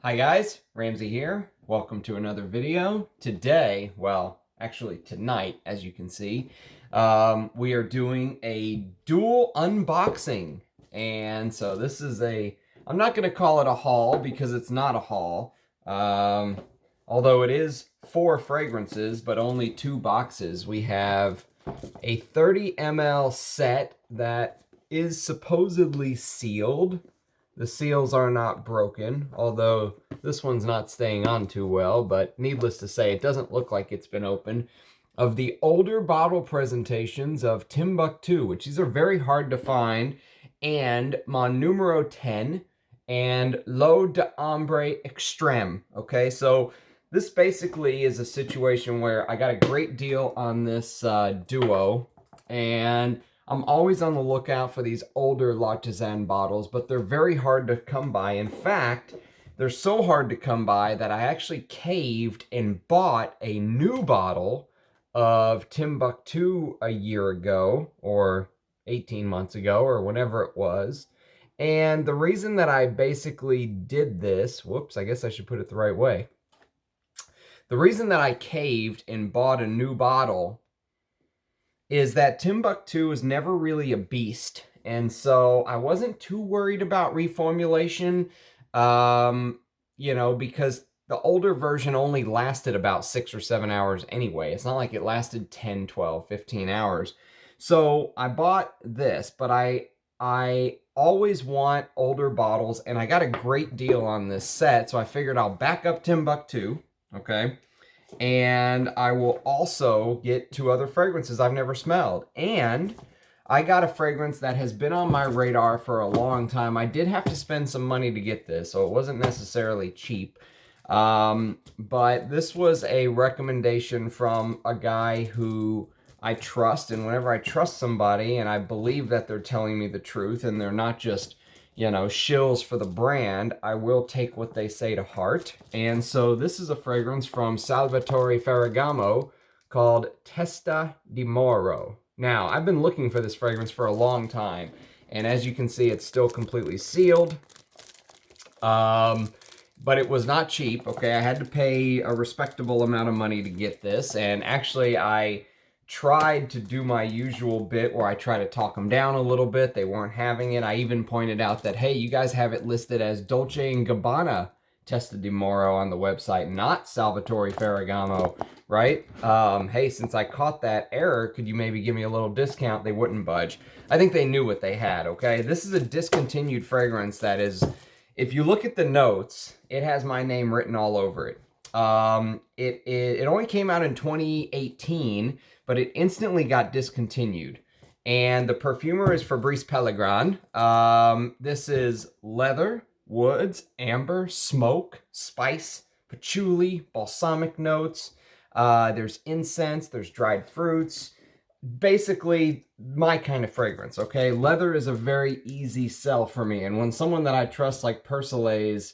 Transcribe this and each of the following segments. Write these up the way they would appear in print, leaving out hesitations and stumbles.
Hi guys, Ramsey here. Welcome to another video. Today, well, actually tonight, as you can see, we are doing a dual unboxing. And so this is I'm not going to call it a haul because it's not a haul. Although it is 4 fragrances, but only 2 boxes. We have a 30 ml set that is supposedly sealed. The seals are not broken, although this one's not staying on too well, but needless to say, it doesn't look like it's been opened. Of the older bottle presentations of Timbuktu, which these are very hard to find, and Mon Numero 10, and L'Eau d'Ambre Extrême. Okay, so this basically is a situation where I got a great deal on this duo, and I'm always on the lookout for these older L'Artisan bottles, but they're very hard to come by. In fact, they're so hard to come by that I actually caved and bought a new bottle of Timbuktu a year ago, or 18 months ago, or whenever it was. And the reason that I basically did this, whoops, I guess I should put it the right way. The reason that I caved and bought a new bottle is that Timbuktu was never really a beast. And so I wasn't too worried about reformulation, because the older version only lasted about 6 or 7 hours anyway. It's not like it lasted 10, 12, 15 hours. So I bought this, but I always want older bottles, and I got a great deal on this set, so I figured I'll back up Timbuktu, okay? And I will also get 2 other fragrances I've never smelled. And I got a fragrance that has been on my radar for a long time. I did have to spend some money to get this, so it wasn't necessarily cheap. But this was a recommendation from a guy who I trust. And whenever I trust somebody and I believe that they're telling me the truth and they're not just shills for the brand, I will take what they say to heart. And so this is a fragrance from Salvatore Ferragamo called Testa di Moro. Now, I've been looking for this fragrance for a long time, and as you can see, it's still completely sealed. But it was not cheap, okay? I had to pay a respectable amount of money to get this, and actually I tried to do my usual bit where I try to talk them down a little bit. They weren't having it. I even pointed out that, hey, you guys have it listed as Dolce & Gabbana Testa di Moro on the website, not Salvatore Ferragamo, right? Hey, since I caught that error, could you maybe give me a little discount? They wouldn't budge. I think they knew what they had, okay? This is a discontinued fragrance that is, if you look at the notes, it has my name written all over it. It only came out in 2018, but it instantly got discontinued. And the perfumer is Fabrice Pellegrin. This is leather, woods, amber, smoke, spice, patchouli, balsamic notes. There's incense, there's dried fruits. Basically, my kind of fragrance, okay? Leather is a very easy sell for me. And when someone that I trust, like Persolaise,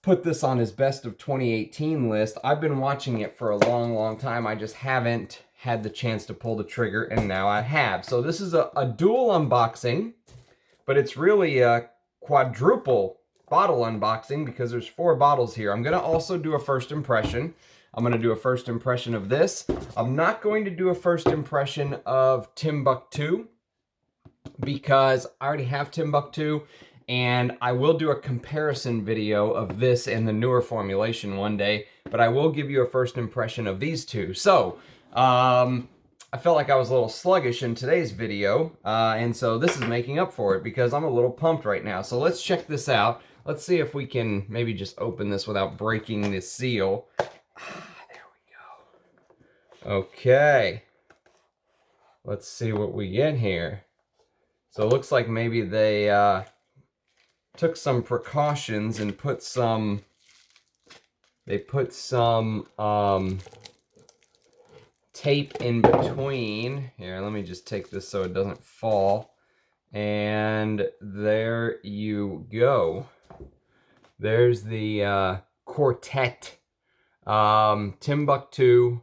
put this on his best of 2018 list, I've been watching it for a long, long time. I just haven't had the chance to pull the trigger, and now I have. So this is a dual unboxing, but it's really a quadruple bottle unboxing because there's 4 bottles here. I'm going to also do a first impression. I'm going to do a first impression of this. I'm not going to do a first impression of Timbuktu because I already have Timbuktu, and I will do a comparison video of this and the newer formulation one day, but I will give you a first impression of these 2. So, I felt like I was a little sluggish in today's video, and so this is making up for it because I'm a little pumped right now. So let's check this out. Let's see if we can maybe just open this without breaking this seal. There we go. Okay. Let's see what we get here. So it looks like maybe they took some precautions and put some tape in between. Here, let me just take this so it doesn't fall. And there you go. There's the quartet. Timbuktu,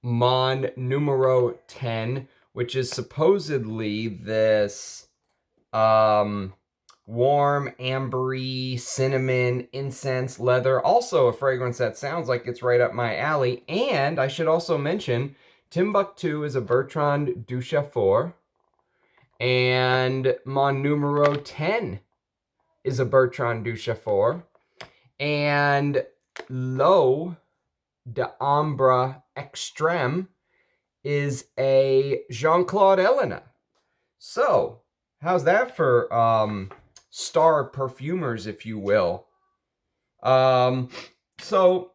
Mon Numero 10, which is supposedly this warm, ambery, cinnamon, incense, leather. Also a fragrance that sounds like it's right up my alley. And I should also mention, Timbuktu is a Bertrand Duchefort. And Mon Numero 10 is a Bertrand Duchefort. And L'Eau d'Ambre Extrême is a Jean-Claude Ellena. So, how's that for star perfumers, if you will? So,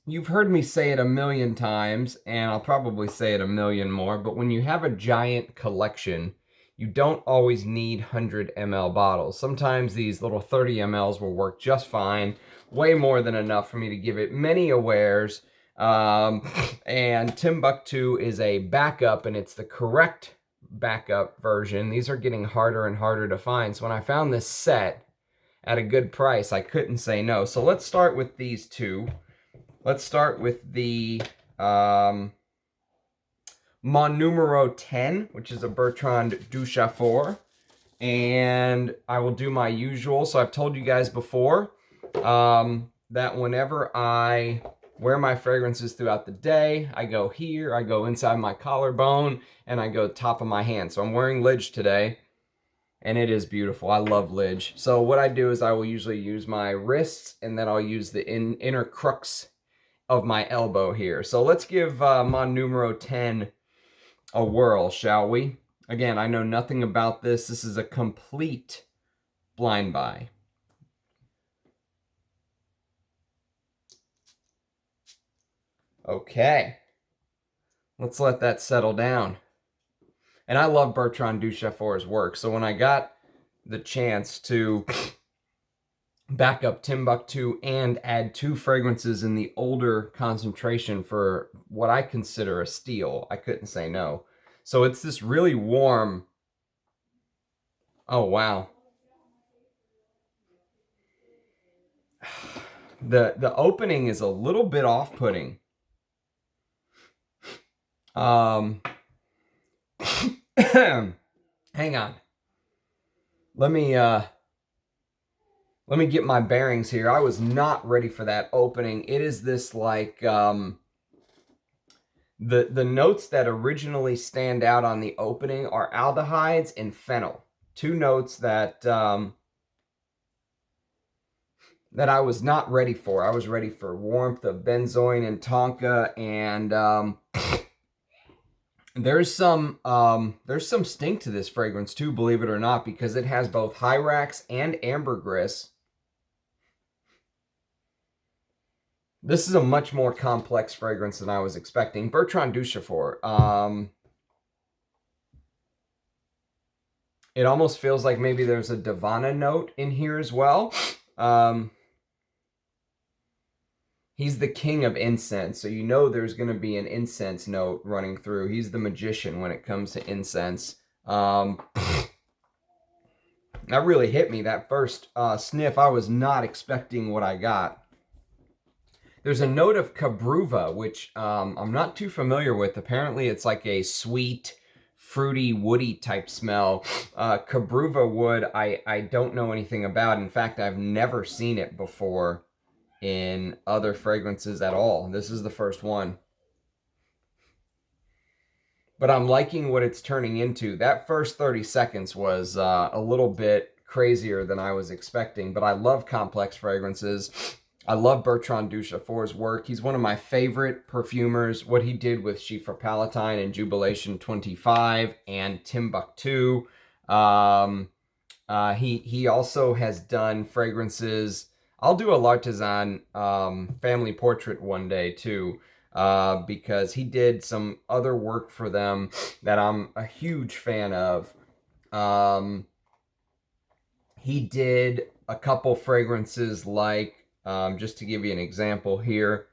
you've heard me say it a million times, and I'll probably say it a million more, but when you have a giant collection, you don't always need 100 ml bottles. Sometimes these little 30 mLs will work just fine, way more than enough for me to give it many wears. And Timbuktu is a backup, and it's the correct backup version. These are getting harder and harder to find. So when I found this set at a good price, I couldn't say no. So let's start with these two. Let's start with the Mon Numero 10, which is a Bertrand Duchefort. And I will do my usual. So I've told you guys before that whenever I wear my fragrances throughout the day, I go here, I go inside my collarbone, and I go top of my hand. So I'm wearing Lidge today, and it is beautiful. I love Lidge. So what I do is I will usually use my wrists, and then I'll use the inner crux of my elbow here. So let's give Mon Numero 10 a whirl, shall we? Again, I know nothing about this. This is a complete blind buy. Okay. Let's let that settle down. And I love Bertrand Duchefort's work. So when I got the chance to back up Timbuktu and add 2 fragrances in the older concentration for what I consider a steal, I couldn't say no. So it's this really warm. Oh, wow. The opening is a little bit off-putting. Hang on. Let me get my bearings here. I was not ready for that opening. It is this like the notes that originally stand out on the opening are aldehydes and phenol. 2 notes that that I was not ready for. I was ready for warmth of benzoin and tonka, and there's some stink to this fragrance too, believe it or not, because it has both hyrax and ambergris. This is a much more complex fragrance than I was expecting. Bertrand Duchefort. It almost feels like maybe there's a Divana note in here as well. He's the king of incense, so you know there's going to be an incense note running through. He's the magician when it comes to incense. That really hit me, that first sniff. I was not expecting what I got. There's a note of Cabruva, which I'm not too familiar with. Apparently it's like a sweet, fruity, woody type smell. Cabruva wood, I don't know anything about. In fact, I've never seen it before in other fragrances at all. This is the first one. But I'm liking what it's turning into. That first 30 seconds was a little bit crazier than I was expecting, but I love complex fragrances. I love Bertrand Duchefort's work. He's one of my favorite perfumers. What he did with Chiffre Palatine and Jubilation 25 and Timbuktu. He also has done fragrances. I'll do a L'Artisan family portrait one day too, because he did some other work for them that I'm a huge fan of. He did a couple fragrances like, just to give you an example here.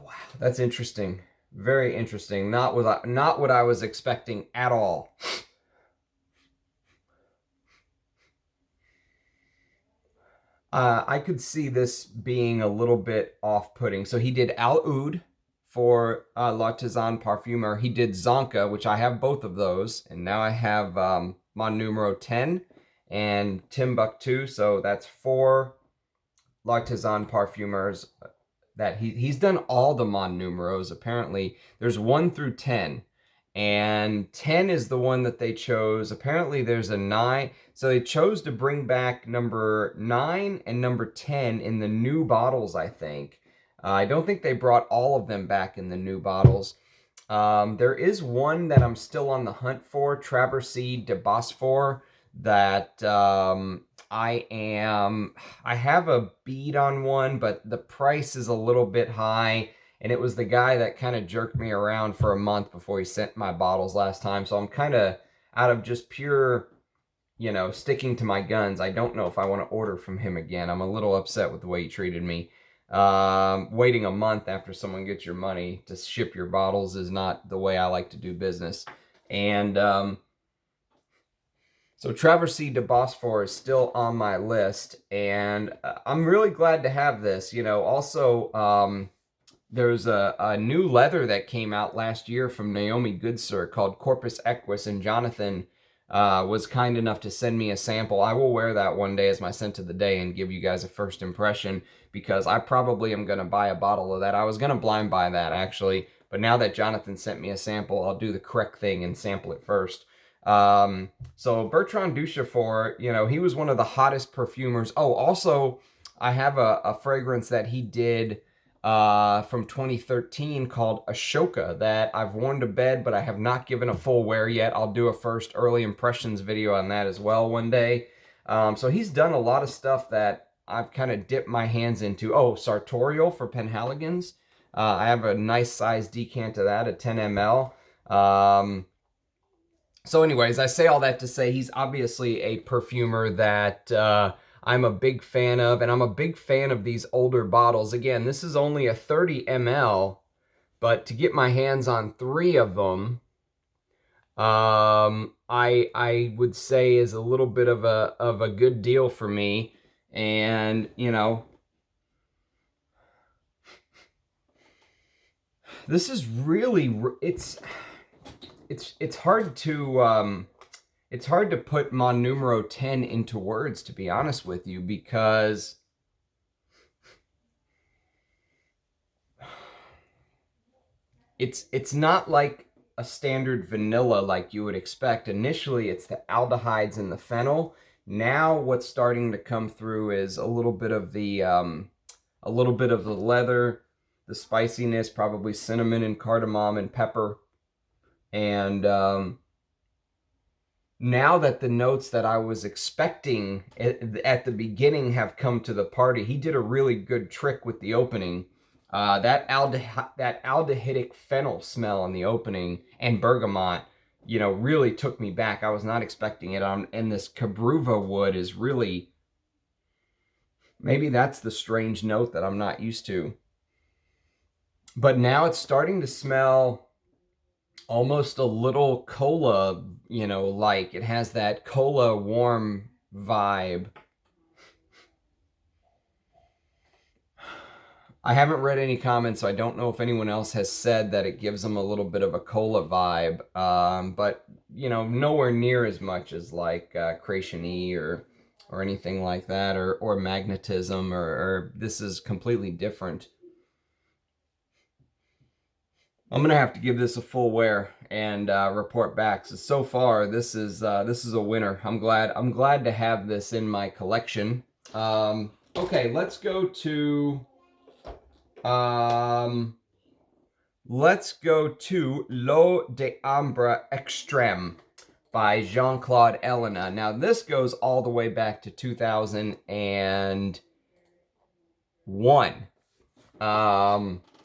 Wow, that's interesting. Very interesting. Not what I was expecting at all. I could see this being a little bit off-putting. So he did Al Oud for L'Artisan Parfumer. He did Zonka, which I have both of those, and now I have Mon Numero 10 and Timbuktu, so that's 4 L'Artisan Parfumers that he's done all the Mon Numeros. Apparently, there's 1 through 10, and 10 is the one that they chose. Apparently, there's a 9, so they chose to bring back number 9 and number 10 in the new bottles, I think. I don't think they brought all of them back in the new bottles. There is one that I'm still on the hunt for, Traversée de Bosphore, that I have a bead on one, but the price is a little bit high, and it was the guy that kind of jerked me around for a month before he sent my bottles last time, so I'm kind of out of just pure, you know, sticking to my guns. I don't know if I want to order from him again. I'm a little upset with the way he treated me. Waiting a month after someone gets your money to ship your bottles is not the way I like to do business. And so Traversée de Bosphore is still on my list, and I'm really glad to have this. You know, also, there's a new leather that came out last year from Naomi Goodsir called Corpus Equus, and Jonathan was kind enough to send me a sample. I will wear that one day as my scent of the day and give you guys a first impression, because I probably am going to buy a bottle of that. I was going to blind buy that, actually, but now that Jonathan sent me a sample, I'll do the correct thing and sample it first. So Bertrand Duchefort, you know, he was one of the hottest perfumers. Oh, also, I have a fragrance that he did from 2013 called Ashoka that I've worn to bed, but I have not given a full wear yet. I'll do a first early impressions video on that as well one day. So he's done a lot of stuff that I've kind of dipped my hands into. Oh, Sartorial for Penhaligon's. I have a nice size decant of that, a 10 ml. So anyways, I say all that to say he's obviously a perfumer that I'm a big fan of, and I'm a big fan of these older bottles. Again, this is only a 30 ml, but to get my hands on 3 of them, I would say is a little bit of a good deal for me. And, you know, this is really, it's hard to it's hard to put Mon Numero 10 into words, to be honest with you, because it's not like a standard vanilla like you would expect. Initially, it's the aldehydes and the phenol. Now what's starting to come through is a little bit of the leather, the spiciness, probably cinnamon and cardamom and pepper. And now that the notes that I was expecting at the beginning have come to the party, he did a really good trick with the opening. That aldehydic fennel smell in the opening and bergamot, you know, really took me back. I was not expecting it. And this Cabruva wood is really, maybe that's the strange note that I'm not used to. But now it's starting to smell almost a little cola, you know, like it has that cola warm vibe. I haven't read any comments, so I don't know if anyone else has said that it gives them a little bit of a cola vibe, but, you know, nowhere near as much as like Creation-y or anything like that, or Magnetism, or this is completely different. I'm gonna have to give this a full wear and report back. So far, this is a winner. I'm glad to have this in my collection. Okay, let's go to L'eau d'ambre Extrême by Jean-Claude Ellena. Now this goes all the way back to 2001.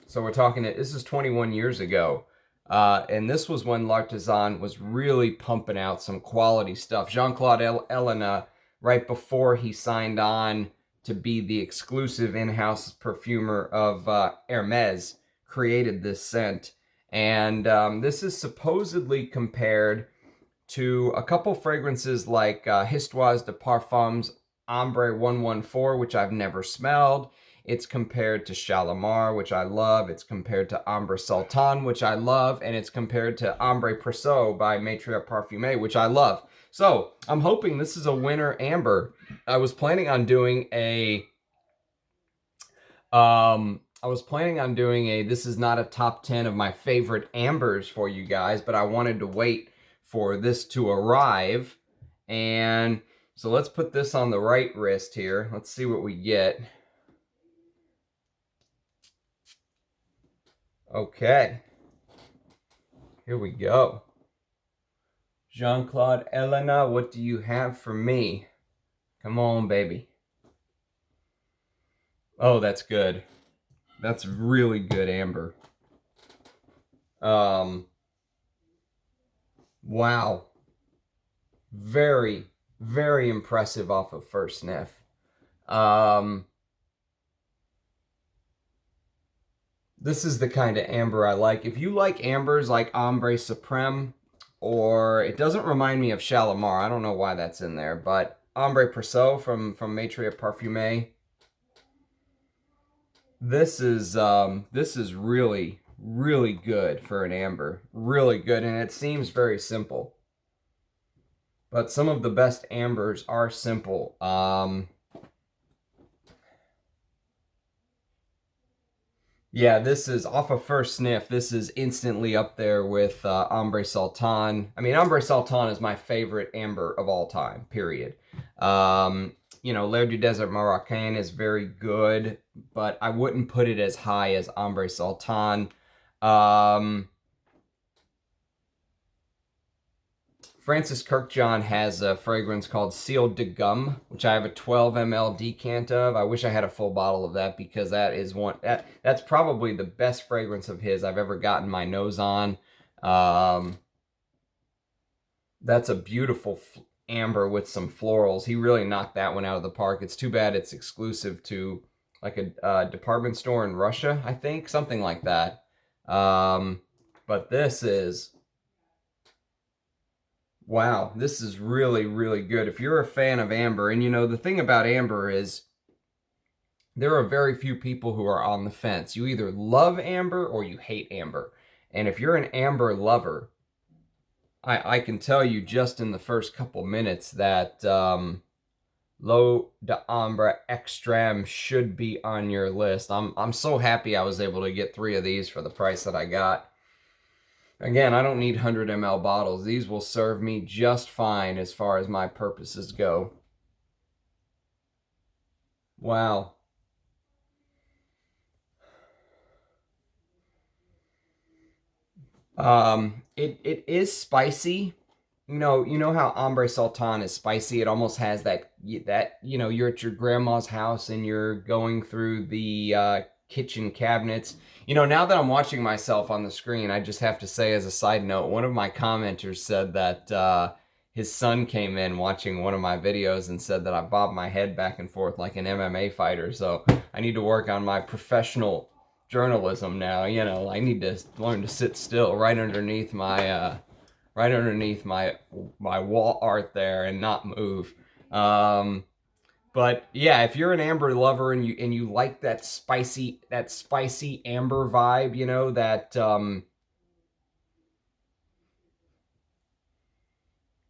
So we're talking, this is 21 years ago. And this was when L'Artisan was really pumping out some quality stuff. Jean-Claude Ellena, right before he signed on to be the exclusive in-house perfumer of Hermès, created this scent. And this is supposedly compared to a couple fragrances like Histoires de Parfums Ambre 114, which I've never smelled. It's compared to Shalimar, which I love. It's compared to Ambre Sultan, which I love. And it's compared to Ambre Perso by Maître Parfumeur, which I love. So I'm hoping this is a winner amber. I was planning on doing a this is not a top 10 of my favorite ambers for you guys, but I wanted to wait for this to arrive. And so let's put this on the right wrist here. Let's see what we get. Okay. Here we go. Jean-Claude Elena, what do you have for me? Come on, baby. Oh, that's good. That's really good amber. Wow. Very, very impressive off of first sniff. This is the kind of amber I like. If you like ambers like Ambre Supreme, or it doesn't remind me of Shalimar. I don't know why that's in there, but Ambre Perso from Maître Parfumeur. This is really, really good for an amber. Really good, and it seems very simple. But some of the best ambers are simple. Yeah, this is off of first sniff. This is instantly up there with Ambre Sultan. I mean, Ambre Sultan is my favorite amber of all time, period. You know, L'air du Désert Marocain is very good, but I wouldn't put it as high as Ambre Sultan. Francis Kirkjohn has a fragrance called Ciel de Gum, which I have a 12 ml decant of. I wish I had a full bottle of that because that is that's probably the best fragrance of his I've ever gotten my nose on. That's a beautiful amber with some florals. He really knocked that one out of the park. It's too bad it's exclusive to like a department store in Russia, I think, something like that. But this is... Wow, this is really, really good. If you're a fan of amber, and you know, the thing about amber is there are very few people who are on the fence. You either love amber or you hate amber. And if you're an amber lover, I can tell you just in the first couple minutes that L'eau d'Ambre Extrême should be on your list. I'm so happy I was able to get 3 of these for the price that I got. Again, I don't need 100 ml bottles. These will serve me just fine as far as my purposes go. Wow. It is spicy. You know how Ambre Sultan is spicy. It almost has that you know, you're at your grandma's house and you're going through the kitchen cabinets. You know, now that I'm watching myself on the screen, I just have to say as a side note, one of my commenters said that his son came in watching one of my videos and said that I bob my head back and forth like an MMA fighter. So I need to work on my professional journalism now. You know, I need to learn to sit still right underneath my wall art there and not move. But yeah, if you're an amber lover and you like that spicy amber vibe, you know, that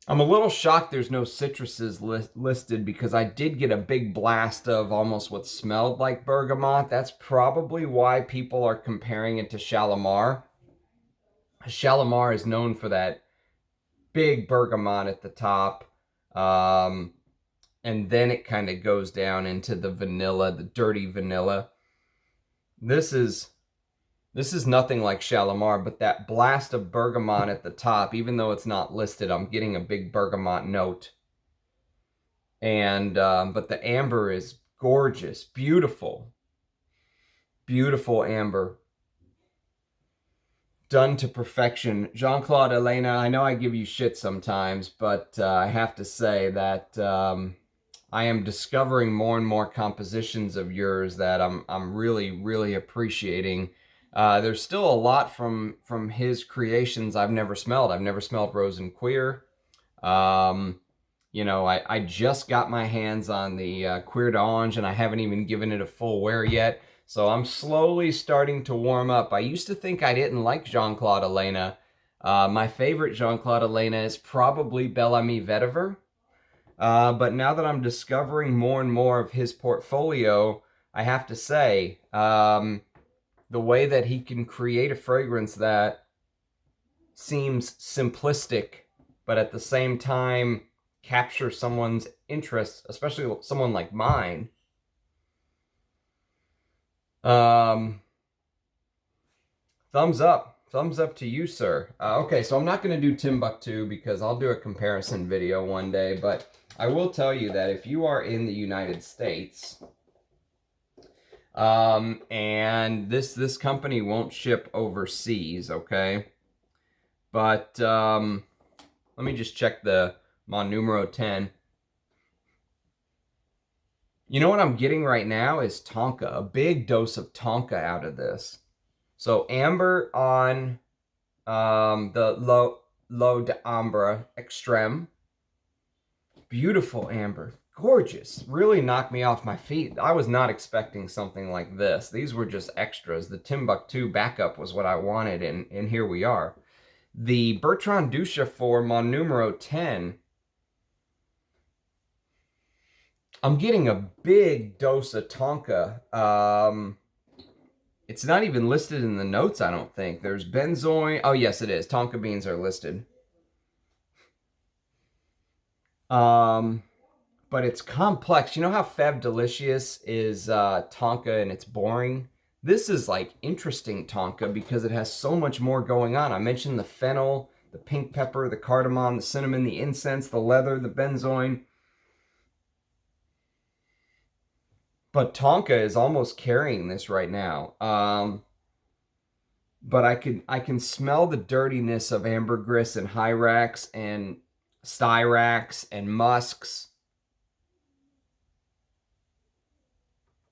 I'm a little shocked there's no citruses listed because I did get a big blast of almost what smelled like bergamot. That's probably why people are comparing it to Shalimar. Shalimar is known for that big bergamot at the top. And then it kind of goes down into the vanilla, the dirty vanilla. This is nothing like Shalimar, but that blast of bergamot at the top, even though it's not listed, I'm getting a big bergamot note. And but the amber is gorgeous, beautiful, beautiful amber, done to perfection. Jean-Claude Elena, I know I give you shit sometimes, but I have to say that I am discovering more and more compositions of yours that I'm really, really appreciating. There's still a lot from his creations I've never smelled. I've never smelled Rose and Queer. You know, I just got my hands on the Cuir d'Ange, and I haven't even given it a full wear yet. So I'm slowly starting to warm up. I used to think I didn't like Jean-Claude Ellena. My favorite Jean-Claude Ellena is probably Bel Ami Vetiver. But now that I'm discovering more and more of his portfolio, I have to say, the way that he can create a fragrance that seems simplistic, but at the same time capture someone's interest, especially someone like mine. Thumbs up. Thumbs up to you, sir. Okay, so I'm not going to do Timbuktu because I'll do a comparison video one day, but I will tell you that if you are in the United States, and this company won't ship overseas, okay? But let me just check the Mon Numero 10. You know what I'm getting right now is tonka, a big dose of tonka out of this. So amber on the L'Eau d'Ambre Extrême. Beautiful amber, gorgeous. Really knocked me off my feet. I was not expecting something like this. These were just extras. The Timbuktu backup was what I wanted, and here we are. The Bertrand Duchesne for Mon Numero 10. I'm getting a big dose of tonka. It's not even listed in the notes, I don't think. There's benzoin. Oh, yes, it is. Tonka beans are listed. But it's complex. You know how Fève Delicious is tonka and it's boring? This is like interesting tonka because it has so much more going on. I mentioned the fennel, the pink pepper, the cardamom, the cinnamon, the incense, the leather, the benzoin. But tonka is almost carrying this right now. But I can smell the dirtiness of ambergris and hyrax and styrax and musks.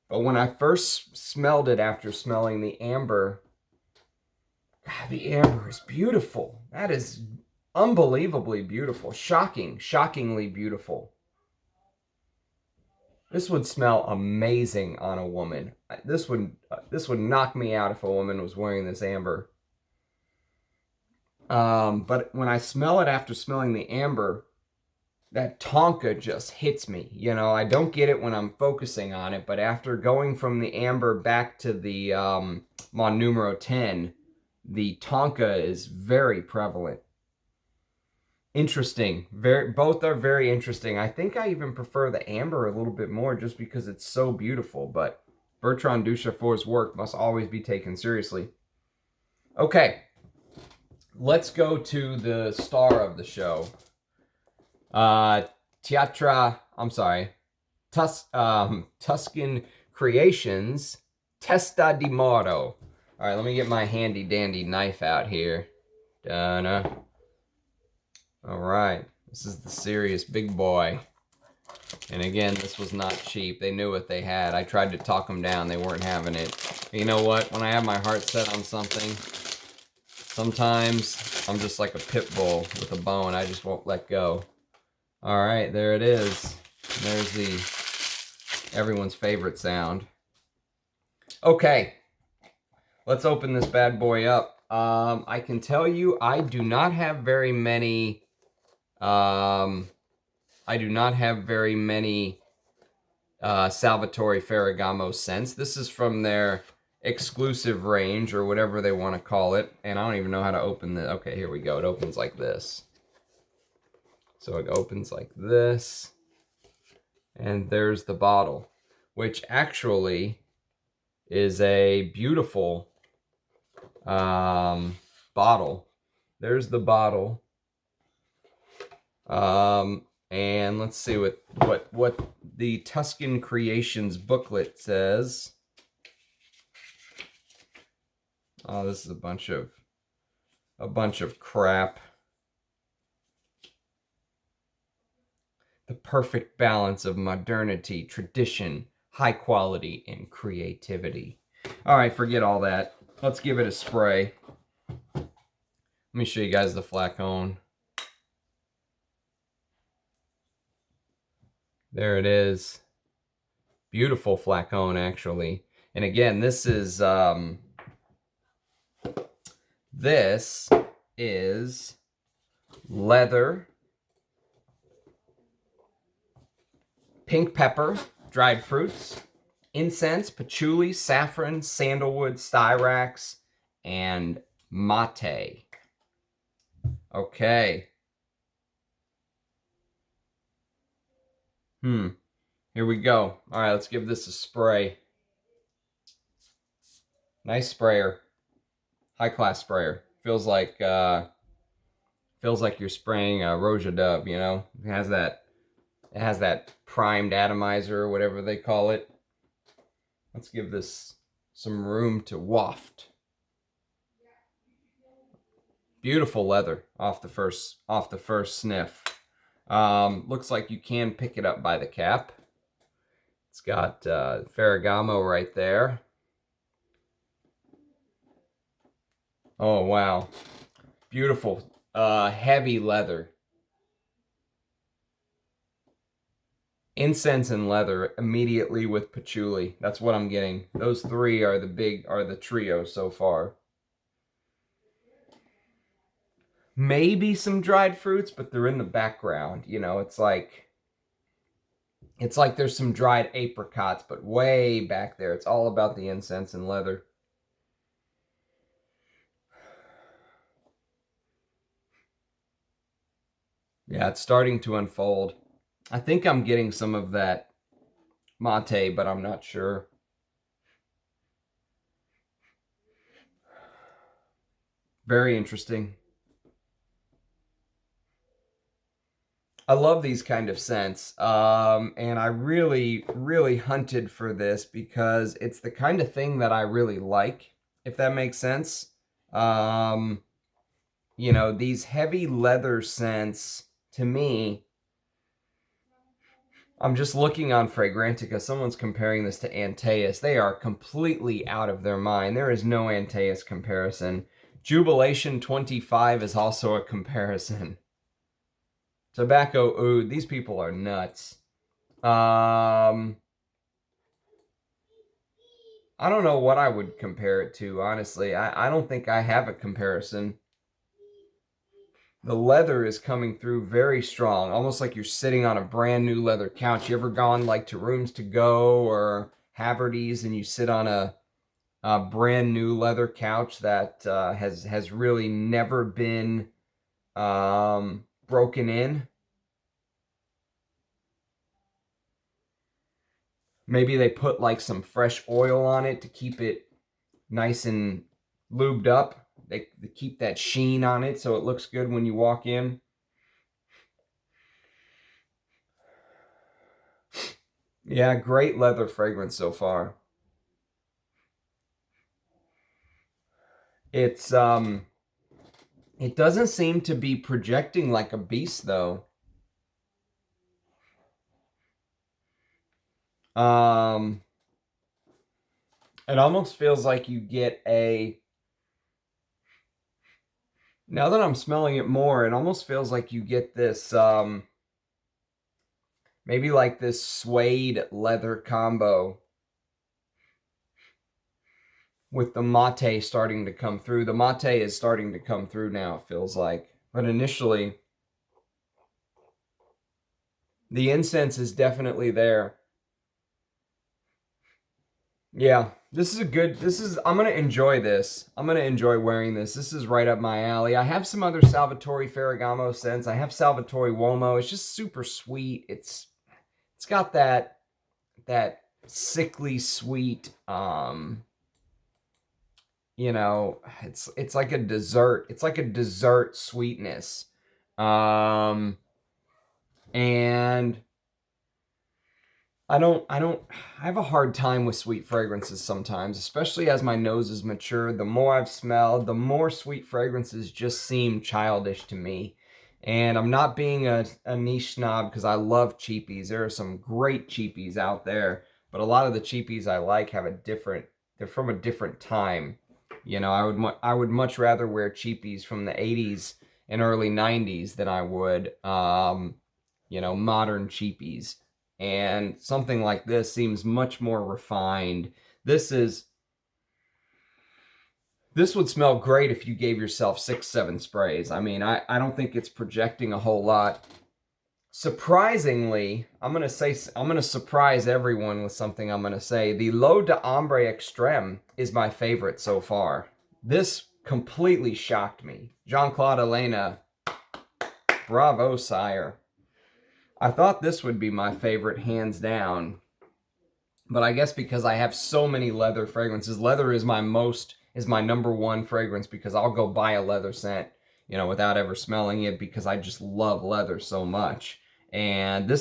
But when I first smelled it after smelling the amber, God, the amber is beautiful. That is unbelievably beautiful. Shockingly beautiful. This would smell amazing on a woman. This would knock me out if a woman was wearing this amber. But when I smell it after smelling the amber, that tonka just hits me. You know, I don't get it when I'm focusing on it, but after going from the amber back to the Mon Numero 10, the tonka is very prevalent. Interesting. Both are very interesting. I think I even prefer the amber a little bit more just because it's so beautiful, but Bertrand Ducheffort's work must always be taken seriously. Okay, let's go to the star of the show. Tuscan Creations, Testa di Moro. All right, let me get my handy dandy knife out here. Donna. All right, this is the serious big boy. And again, this was not cheap. They knew what they had. I tried to talk them down. They weren't having it. You know what? When I have my heart set on something, sometimes I'm just like a pit bull with a bone. I just won't let go. All right, there it is. There's everyone's favorite sound. Okay, let's open this bad boy up. I can tell you I do not have very many Salvatore Ferragamo scents. This is from their exclusive range or whatever they want to call it. And I don't even know how to open this. Okay, here we go. It opens like this. So it opens like this. And there's the bottle, which actually is a beautiful bottle. There's the bottle. And let's see what the Tuscan Creations booklet says. Oh, this is a bunch of crap. The perfect balance of modernity, tradition, high quality, and creativity. All right, forget all that. Let's give it a spray. Let me show you guys the flacon. There it is. Beautiful flacon, actually. And again, this is leather, pink pepper, dried fruits, incense, patchouli, saffron, sandalwood, styrax, and mate. Okay. Here we go. All right, let's give this a spray. Nice sprayer. High-class sprayer. Feels like you're spraying a Roja Dove, you know? It has that primed atomizer or whatever they call it. Let's give this some room to waft. Beautiful leather off the first sniff. Looks like you can pick it up by the cap. It's got Ferragamo right there. Oh wow, beautiful, heavy leather. Incense and leather immediately with patchouli. That's what I'm getting. Those three are the trio so far. Maybe some dried fruits, but they're in the background. You know, it's like there's some dried apricots, but way back there. It's all about the incense and leather. Yeah, it's starting to unfold. I think I'm getting some of that mate, but I'm not sure. Very interesting. I love these kind of scents, and I really, really hunted for this because it's the kind of thing that I really like, if that makes sense. You know, these heavy leather scents, to me, I'm just looking on Fragrantica. Someone's comparing this to Antaeus. They are completely out of their mind. There is no Antaeus comparison. Jubilation 25 is also a comparison. Tobacco Oud. These people are nuts. I don't know what I would compare it to, honestly. I don't think I have a comparison. The leather is coming through very strong, almost like you're sitting on a brand new leather couch. You ever gone like to Rooms to Go or Haverty's and you sit on a brand new leather couch that has really never been broken in? Maybe they put like some fresh oil on it to keep it nice and lubed up. They keep that sheen on it so it looks good when you walk in. Yeah, great leather fragrance so far. It's it doesn't seem to be projecting like a beast though. It almost feels like you get now that I'm smelling it more, it almost feels like you get this maybe like this suede leather combo with the mate starting to come through. The mate is starting to come through now, it feels like. But initially, the incense is definitely there. Yeah, I'm going to enjoy this. I'm going to enjoy wearing this. This is right up my alley. I have some other Salvatore Ferragamo scents. I have Salvatore Uomo. It's just super sweet. It's got that sickly sweet, you know, it's like a dessert. It's like a dessert sweetness. And I have a hard time with sweet fragrances sometimes, especially as my nose is matured. The more I've smelled, the more sweet fragrances just seem childish to me. And I'm not being a niche snob because I love cheapies. There are some great cheapies out there, but a lot of the cheapies I like have they're from a different time. You know, I would much rather wear cheapies from the 80s and early 90s than I would, you know, modern cheapies. And something like this seems much more refined. This would smell great if you gave yourself 6, 7 sprays. I mean, I don't think it's projecting a whole lot. Surprisingly, I'm gonna surprise everyone with something I'm gonna say. The L'Eau d'Ambre Extrême is my favorite so far. This completely shocked me. Jean-Claude Elena, bravo, sire. I thought this would be my favorite, hands down. But I guess because I have so many leather fragrances, leather is my number one fragrance, because I'll go buy a leather scent, you know, without ever smelling it, because I just love leather so much. And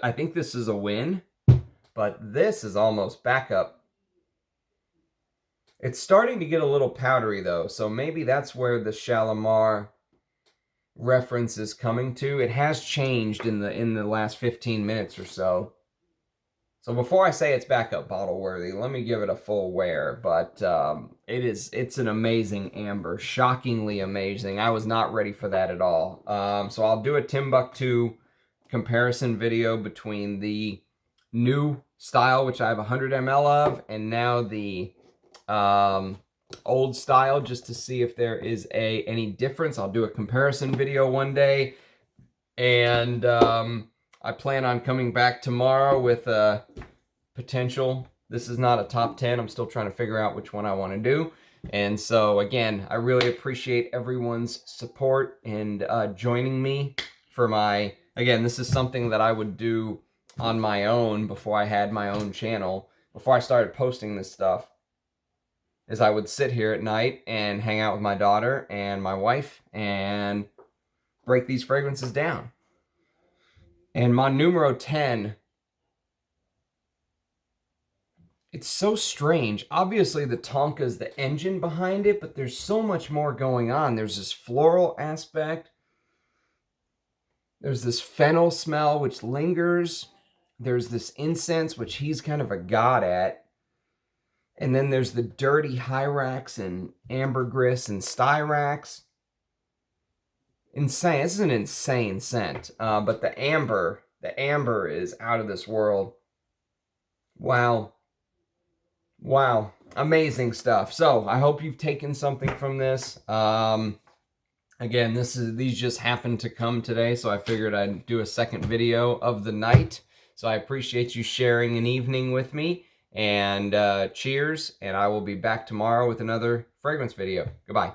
I think this is a win, but this is almost backup. It's starting to get a little powdery though, so maybe that's where the Shalimar reference is coming to. It has changed in the last 15 minutes or so. So before I say it's backup bottle worthy, let me give it a full wear. But it's an amazing amber, shockingly amazing. I was not ready for that at all. So I'll do a Timbuktu comparison video between the new style, which I have 100 ml of, and now the old style, just to see if there is any difference. I'll do a comparison video one day, and I plan on coming back tomorrow with a potential. This is not a top 10. I'm still trying to figure out which one I want to do. And so, again, I really appreciate everyone's support and joining me for my... Again, this is something that I would do on my own before I had my own channel. Before I started posting this stuff, is I would sit here at night and hang out with my daughter and my wife and break these fragrances down. And Mon Numero 10, it's so strange. Obviously, the Tonka is the engine behind it, but there's so much more going on. There's this floral aspect. There's this fennel smell, which lingers. There's this incense, which he's kind of a god at. And then there's the dirty hyrax and ambergris and styrax. Insane. This is an insane scent. But the amber is out of this world. Wow. Wow. Amazing stuff. So I hope you've taken something from this. Again, these just happened to come today, so I figured I'd do a second video of the night. So I appreciate you sharing an evening with me. And cheers. And I will be back tomorrow with another fragrance video. Goodbye.